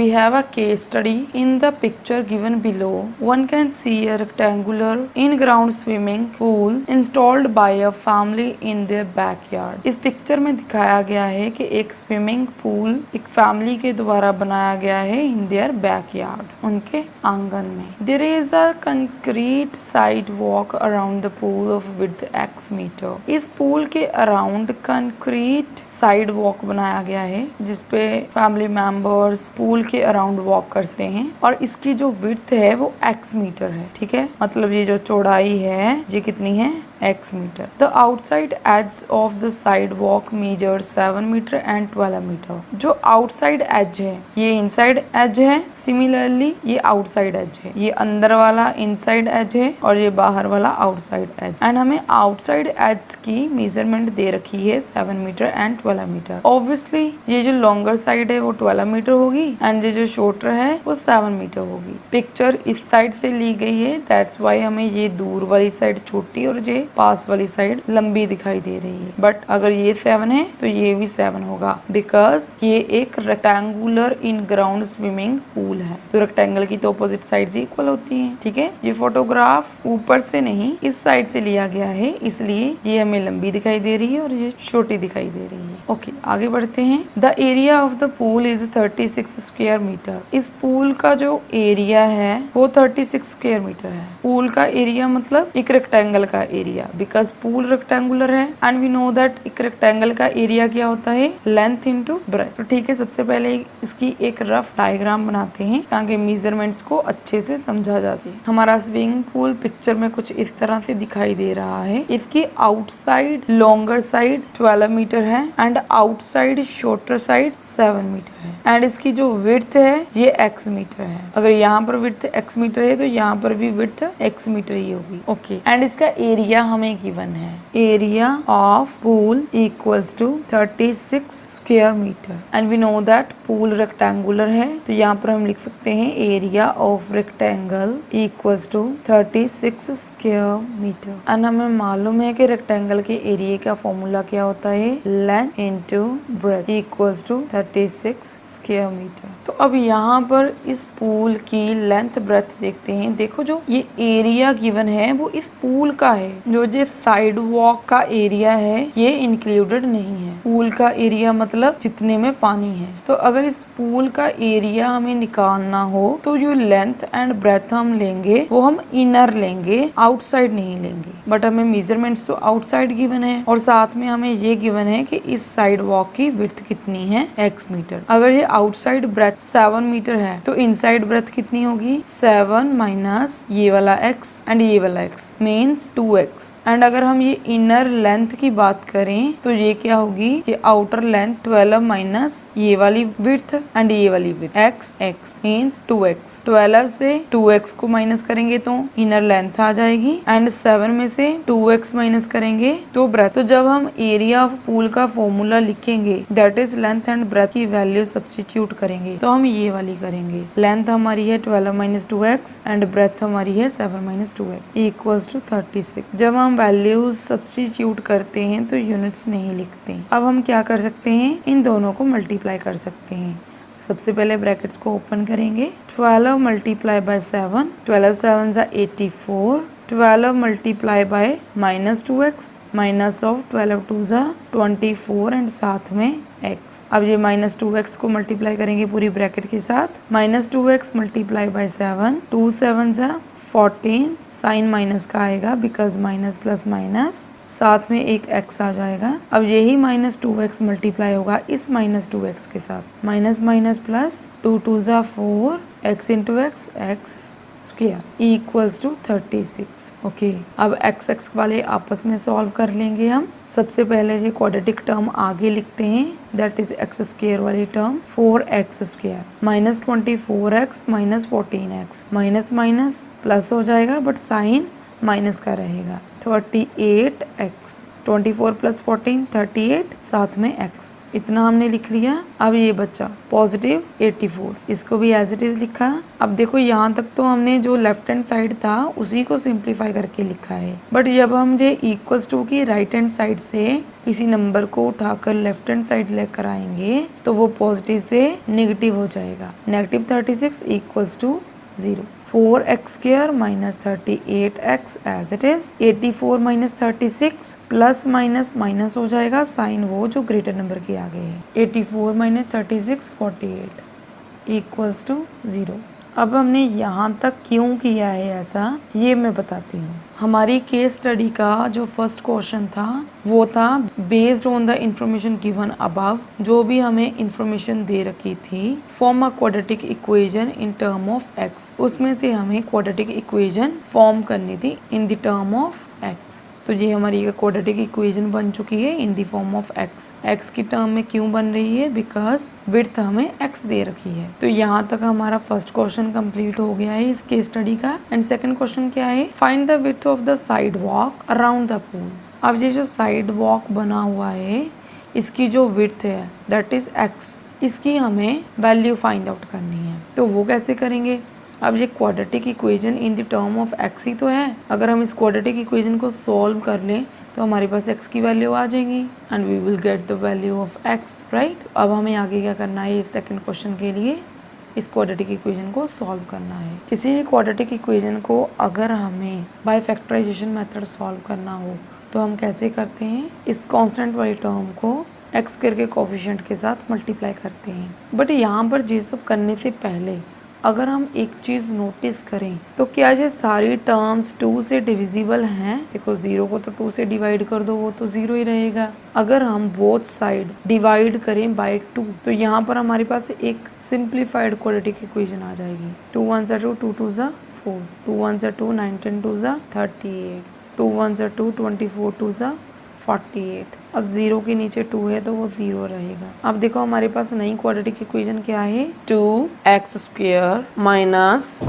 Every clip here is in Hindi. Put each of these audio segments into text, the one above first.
We have a case study in the picture given below. One can see a rectangular in-ground swimming pool installed by a family in their backyard. इस पिक्चर में दिखाया गया है कि एक स्विमिंग पूल एक फैमिली के द्वारा बनाया गया है in their backyard, उनके आंगन में. There is a concrete sidewalk around the pool of width x meter. इस पूल के अराउंड कंक्रीट साइडवॉक बनाया गया है जिसपे फैमिली मेंबर्स पूल के अराउंड वॉक कर सकते हैं और इसकी जो विड्थ है वो x मीटर है. ठीक है, मतलब ये जो चौड़ाई है ये कितनी है, x metre. The outside edge of the sidewalk measure 7 metre and 12 metre. जो आउटसाइड एज है ये इनसाइड एज है, सिमिलरली ये आउटसाइड एज है, ये अंदर वाला इनसाइड एज है और ये बाहर वाला आउटसाइड एज. एंड हमें आउटसाइड एज की मेजरमेंट दे रखी है 7 मीटर एंड 12 मीटर. ऑब्वियसली ये जो लॉन्गर साइड है वो 12 मीटर होगी एंड ये जो शॉर्टर है वो 7 मीटर होगी. पिक्चर इस साइड से ली गई है, दैट्स वाई हमें ये दूर वाली साइड छोटी और ये पास वाली साइड लंबी दिखाई दे रही है. बट अगर ये 7 है तो ये भी 7 होगा बिकॉज ये एक rectangular in ground swimming pool है. तो रेक्टेंगल की तो अपोजिट साइड इक्वल होती है. ठीक है, ये फोटोग्राफ ऊपर से नहीं इस साइड से लिया गया है इसलिए ये हमें लंबी दिखाई दे रही है और ये छोटी दिखाई दे रही है. ओके, आगे बढ़ते हैं. The area of the pool is 36 square metre. इस पूल का जो एरिया है वो 36 स्क्वायर मीटर है. पूल का एरिया मतलब एक रेक्टेंगल का एरिया, बिकॉज पूल रेक्टेंगुलर है एंड वी नो दैट एक रेक्टेंगल का एरिया क्या होता है, लेंथ इनटू ब्रेथ. तो ठीक है, सबसे पहले इसकी एक रफ डायग्राम बनाते हैं ताकि मेजरमेंट्स को अच्छे से समझा जा सके. हमारा स्विमिंग पूल पिक्चर में कुछ इस तरह से दिखाई दे रहा है. इसकी आउटसाइड लॉन्गर साइड 12 मीटर है and outside shorter side 7 metre है एंड इसकी जो विड्थ है ये x मीटर है. अगर यहाँ पर विड्थ x मीटर है तो यहाँ पर भी विड्थ x मीटर ही होगी. ओके, एंड इसका एरिया हमें गिवन है. Area of pool equals to 36 square metre and we know that pool rectangular है तो यहाँ पर हम लिख सकते हैं area of rectangle equals to 36 square metre. And हमें मालूम है कि रेक्टेंगल के एरिया का फॉर्मूला क्या होता है, length into breadth equals to 36 square metre. तो अब यहाँ पर इस पूल की लेंथ ब्रेथ देखते हैं. देखो जो ये एरिया गिवन है वो इस पूल का है, जो ये साइड वॉक का एरिया है ये इंक्लूडेड नहीं है. पूल का एरिया मतलब जितने में पानी है. तो अगर इस पूल का एरिया हमें निकालना हो तो जो लेंथ एंड ब्रेथ हम लेंगे वो हम इनर लेंगे, आउटसाइड नहीं लेंगे. बट हमें मेजरमेंट्स तो आउटसाइड गिवन है और साथ में हमें ये गिवन है कि इस साइड वॉक की विड्थ कितनी है, x मीटर. अगर ये आउटसाइड ब्रेथ 7 मीटर है तो इनसाइड ब्रेथ कितनी होगी, 7 माइनस ये वाला x एंड ये वाला x मीन्स 2x. एंड अगर हम ये इनर लेंथ की बात करें तो ये क्या होगी, ये आउटर लेंथ 12 माइनस ये वाली विड्थ एंड ये वाली विड्थ x मीन्स 2x. 12 से 2x को माइनस करेंगे तो इनर लेंथ आ जाएगी एंड 7 में से 2x माइनस करेंगे तो ब्रेथ. तो जब हम एरिया ऑफ पूल का फॉर्मूला लिखेंगे that is length and breadth की वैल्यू सब्स्टिट्यूट करेंगे तो हम ये वाली करेंगे. लेंथ हमारी है 12 माइनस 2x एंड ब्रेथ हमारी है 7 माइनस 2x इक्वल्स टू 36. जब हम वैल्यूज सब्स्टिट्यूट करते हैं तो यूनिट्स नहीं लिखते. अब हम क्या कर सकते हैं, इन दोनों को मल्टीप्लाई कर सकते हैं. सबसे पहले ब्रैकेट्स को ओपन करेंगे. 12 मल्टीप्लाई बाय 7, 12 7 जा 84. 12 multiply by minus 2x minus of 12 2 जा 24 एंड साथ में x. अब ये माइनस 2x को मल्टीप्लाई करेंगे पूरी ब्रैकेट के साथ. माइनस 2x मल्टीप्लाई बाय 7, 2 7 जा 14. साइन माइनस का आएगा बिकॉज माइनस प्लस माइनस, साथ में एक x आ जाएगा. अब यही माइनस 2x मल्टीप्लाई होगा इस माइनस 2x के साथ. माइनस माइनस प्लस 2 2 जा 4, x into x square equals to 36. Okay, अब x वाले आपस में सॉल्व कर लेंगे हम. सबसे पहले ये क्वाड्रेटिक टर्म आगे लिखते हैं दैट इज x स्क्वायर वाली term 4x square minus 24x minus 14x. Minus minus plus हो जाएगा बट साइन माइनस का रहेगा. 38x 24 प्लस 14 38 साथ में x इतना हमने लिख लिया। अब ये बचा पॉजिटिव 84, इसको भी एज इट इज लिखा। अब देखो यहाँ तक तो हमने जो लेफ्ट हैंड साइड था उसी को सिंप्लीफाई करके लिखा है, बट जब हम ये इक्वल्स टू की राइट हैंड साइड से किसी नंबर को उठाकर लेफ्ट हैंड साइड लेकर आएंगे तो वो पॉजिटिव से नेगेटिव हो जाएगा। Negative 36 equals to 0। 4x square minus 38x as it is. 84 minus 36 plus minus minus हो जाएगा, साइन वो जो ग्रेटर नंबर के आगे है। 84 माइनस 36 48 इक्वल्स टू 0। अब हमने यहाँ तक क्यों किया है ऐसा ये मैं बताती हूँ। हमारी केस स्टडी का जो फर्स्ट क्वेश्चन था वो था based on the information given above. जो भी हमें इंफॉर्मेशन दे रखी थी form a quadratic equation in term of x, उसमें से हमें क्वाड्रेटिक इक्वेशन फॉर्म करनी थी इन द टर्म ऑफ एक्स। तो ये हमारी क्वाड्रेटिक इक्वेशन बन चुकी है in the form of x. X की टर्म में क्यों बन रही है? बिकॉज विड्थ हमें एक्स दे रखी है। तो यहाँ तक हमारा फर्स्ट क्वेश्चन कंप्लीट हो गया है इस केस स्टडी का। एंड सेकंड क्वेश्चन क्या है? Find the width of the side walk around the pool. अब ये जो साइड वॉक बना हुआ है इसकी जो विड्थ है दैट इज एक्स, इसकी हमें वैल्यू फाइंड आउट करनी है। तो वो कैसे करेंगे? अब ये quadratic equation in the term of X ही तो है। अगर हम इस क्वाड्रेटिक इक्वेशन को सॉल्व कर लें तो हमारे पास एक्स की वैल्यू आ जाएगी and we will get the value of X, right. अब हमें आगे क्या करना है? इस सेकंड क्वेश्चन के लिए इस क्वाड्रेटिक इक्वेशन को सॉल्व करना है। किसी भी क्वाड्रेटिक इक्वेशन को अगर हमें बाय फैक्टराइजेशन मेथड सॉल्व करना हो तो हम कैसे करते हैं? इस कांस्टेंट वाली टर्म को एक्स स्क्वायर के कोफिशिएंट के साथ मल्टीप्लाई करते हैं। बट यहाँ पर ये सब करने से पहले अगर हम एक चीज नोटिस करें तो क्या ये सारी टर्म्स 2 से डिविजिबल हैं? देखो 0 को तो 2 से डिवाइड कर दो, वो तो 0 ही रहेगा। अगर हम बोथ साइड डिवाइड करें बाय 2 तो यहाँ पर हमारे पास एक सिंप्लीफाइड क्वाड्रेटिक इक्वेशन आ जाएगी। 2 1 2 2 2 4, 2 1 2 9 10 2 38, 2 1 2 24 2 48। अब 0 के नीचे 2 है तो वो 0 रहेगा। अब देखो हमारे पास नई क्वाड्रेटिक इक्वेशन क्या है? 2x square minus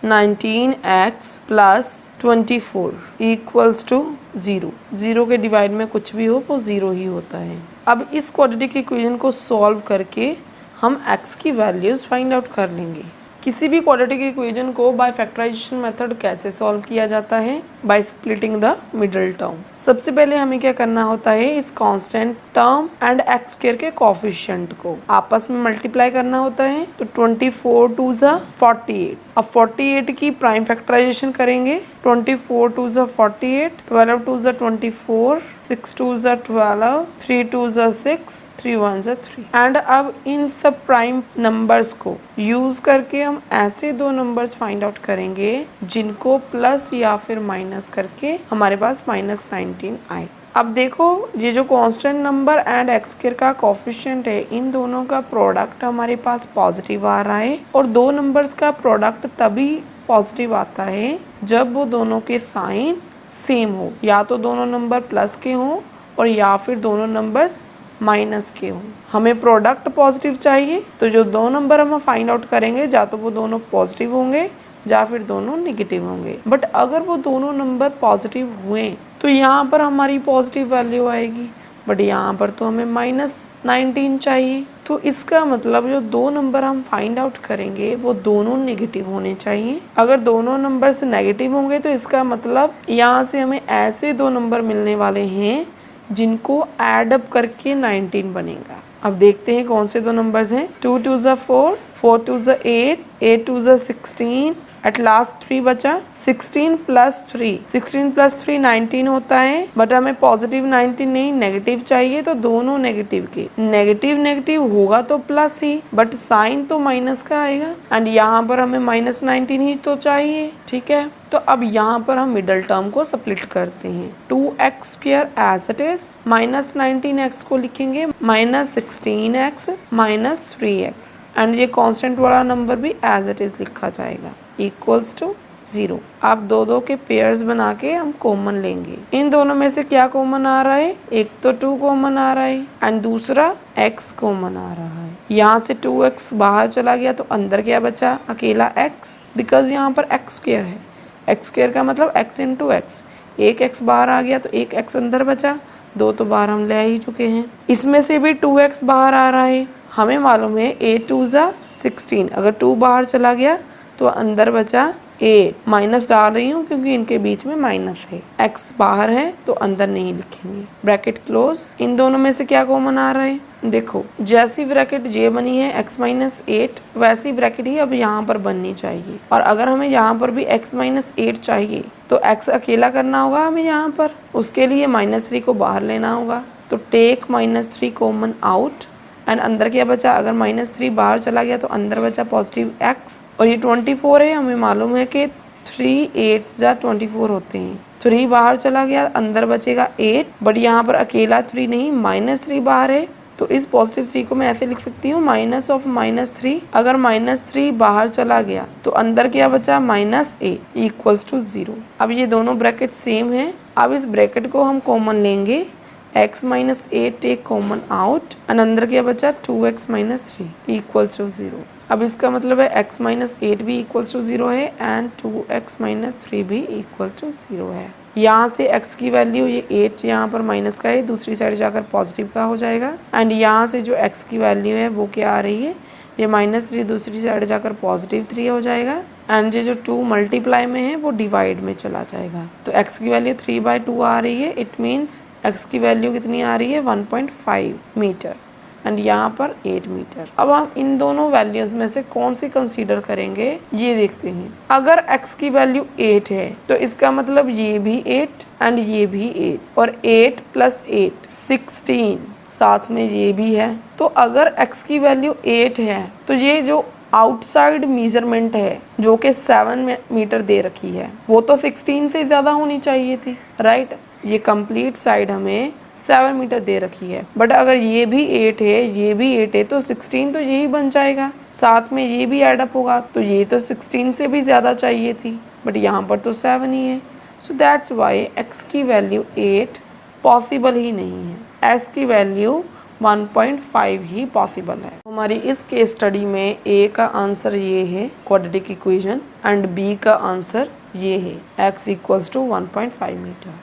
19x plus 24 equals to 0। 0 के डिवाइड में कुछ भी हो वो 0 ही होता है। अब इस क्वाड्रेटिक इक्वेशन को सॉल्व करके हम x की वैल्यूज फाइंड आउट कर लेंगे। किसी भी क्वाड्रेटिक इक्वेशन को बाय फैक्टराइजेशन मेथड कैसे सॉल्व किया जाता है? By splitting the middle term. सबसे पहले हमें क्या करना होता है? इस constant term and x square के कोफिशिएंट को आपस में मल्टीप्लाई करना होता है। तो 24 2 48। अब 48 की प्राइम फैक्टराइजेशन करेंगे। 24 2 48, 12 2 24, 6 2 12, 3 2 6, 3 1 3। एंड अब इन सब प्राइम नंबर्स को यूज करके हम ऐसे दो नंबर्स फाइंड आउट करेंगे जिनको प्लस या फिर माइनस करके हमारे पास -19 आए। अब देखो ये जो constant number and x square का कोफिशिएंट है इन दोनों का प्रोडक्ट हमारे पास पॉजिटिव आ रहा है। और दो नंबर्स का प्रोडक्ट तभी पॉजिटिव आता है जब वो दोनों के साइन सेम हो, या तो दोनों नंबर प्लस के हों और या फिर दोनों नंबर्स माइनस के हों। हमें प्रोडक्ट पॉजिटिव चाहिए तो जो दो नंबर हम फाइंड आउट करेंगे या तो वो दोनों पॉजिटिव होंगे या फिर दोनों नेगेटिव होंगे। बट अगर वो दोनों नंबर पॉजिटिव हुए तो यहाँ पर हमारी पॉजिटिव वैल्यू आएगी, बट यहाँ पर तो हमें -19 चाहिए। तो इसका मतलब जो दो नंबर हम फाइंड आउट करेंगे वो दोनों नेगेटिव होने चाहिए। अगर दोनों नंबर्स नेगेटिव होंगे तो इसका मतलब यहाँ से हमें ऐसे दो नंबर मिलने वाले हैं जिनको ऐड अप करके 19 बनेगा। अब देखते हैं कौन से दो नंबर्स हैं। 2 2 4, 4 2 8, 8 2 16, एट लास्ट 3 बचा। 16 प्लस 3, 16 प्लस 3 19 होता है, बट हमें पॉजिटिव 19 नहीं नेगेटिव चाहिए। तो दोनों नेगेटिव के नेगेटिव नेगेटिव होगा तो प्लस ही, बट साइन तो माइनस का आएगा एंड यहाँ पर हमें -19 ही तो चाहिए। ठीक है, तो अब यहाँ पर हम मिडल टर्म को स्प्लिट करते हैं। 2x square as it is, -19x को लिखेंगे -16x -3x एंड ये कांस्टेंट वाला नंबर भी एज इट इज लिखा जाएगा इक्वल्स टू 0। आप दो दो के पेयर्स बना के हम कॉमन लेंगे। इन दोनों में से क्या कॉमन आ रहा है? एक तो 2 कॉमन आ रहा है एंड दूसरा x कॉमन आ रहा है। यहाँ से 2x बाहर चला गया तो अंदर क्या बचा? अकेला x, बिकॉज यहाँ पर x स्क्वायर है। x स्क्वायर का मतलब x इंटू एक्स। एक x बाहर आ गया तो एक x अंदर बचा 2 तो बाहर हम ले ही चुके हैं। इसमें से भी 2x बाहर आ रहा है। हमें मालूम है a 2 जा 16, अगर 2 बाहर चला गया तो अंदर बचा 8। माइनस डाल रही हूँ क्योंकि इनके बीच में माइनस है। x बाहर है तो अंदर नहीं लिखेंगे। Bracket close. इन दोनों में से क्या कॉमन आ रहा है? देखो, जैसी ब्रैकेट j बनी है x माइनस 8, वैसी ब्रैकेट ही अब यहाँ पर बननी चाहिए। और अगर हमें यहाँ पर भी x माइनस 8 चाहिए तो x अकेला करना होगा हमें यहाँ पर। उसके लिए -3 को बाहर लेना होगा। तो टेक -3 कॉमन आउट एंड अंदर क्या बचा? अगर -3 बाहर चला गया तो अंदर बचा पॉजिटिव x। और ये 24 है। हमें मालूम है कि 3 8 जा 24 होते हैं। 3 बाहर चला गया, अंदर बचेगा 8, बट यहाँ पर अकेला 3 नहीं, -3 बाहर है। तो इस पॉजिटिव 3 को मैं ऐसे लिख सकती हूँ माइनस ऑफ -3। अगर -3 बाहर चला गया तो अंदर क्या बचा? -8 इक्वल्स टू 0। अब ये दोनों ब्रैकेट सेम है। अब इस ब्रैकेट को हम कॉमन लेंगे। x minus 8 take common out and अंदर क्या बचा? 2x minus 3 equals to 0। अब इसका मतलब है x माइनस 8 भी इक्वल्स टू 0 है एंड 2x माइनस 3 भी इक्वल्स टू 0 है। यहाँ से x की वैल्यू, ये 8 यहाँ पर माइनस का है, दूसरी साइड जाकर पॉजिटिव का हो जाएगा। एंड यहाँ से जो x की वैल्यू है वो क्या आ रही है? ये -3 दूसरी साइड जाकर पॉजिटिव 3 हो जाएगा। एंड ये जो 2 मल्टीप्लाई में है वो डिवाइड में चला जाएगा। तो x की वैल्यू 3/2 आ रही है। इट मीन्स x की वैल्यू कितनी आ रही है? 1.5 मीटर एंड यहाँ पर 8 मीटर। अब हम इन दोनों वैल्यूज में से कौन सी कंसीडर करेंगे ये देखते हैं। अगर x की वैल्यू 8 है तो इसका मतलब ये भी 8 एंड ये भी 8 और 8 + 8 16, साथ में ये भी है। तो अगर x की वैल्यू 8 है तो ये जो आउटसाइड मेजरमेंट है जो कि 7 मीटर दे रखी है वो तो 16 से ज़्यादा होनी चाहिए थी, राइट? ये कंप्लीट साइड हमें 7 मीटर दे रखी है, बट अगर ये भी 8 है, ये भी 8 है तो 16 तो यही बन जाएगा। साथ में ये भी एडअप होगा तो ये तो 16 से भी ज़्यादा चाहिए थी, बट यहाँ पर तो 7 ही है। सो दैट्स वाई x की वैल्यू 8 पॉसिबल ही नहीं है। x की वैल्यू 1.5 ही पॉसिबल है। हमारी इस केस स्टडी में a का आंसर ये है क्वाड्रेटिक इक्वेशन एंड b का आंसर ये है x = 1.5 मीटर।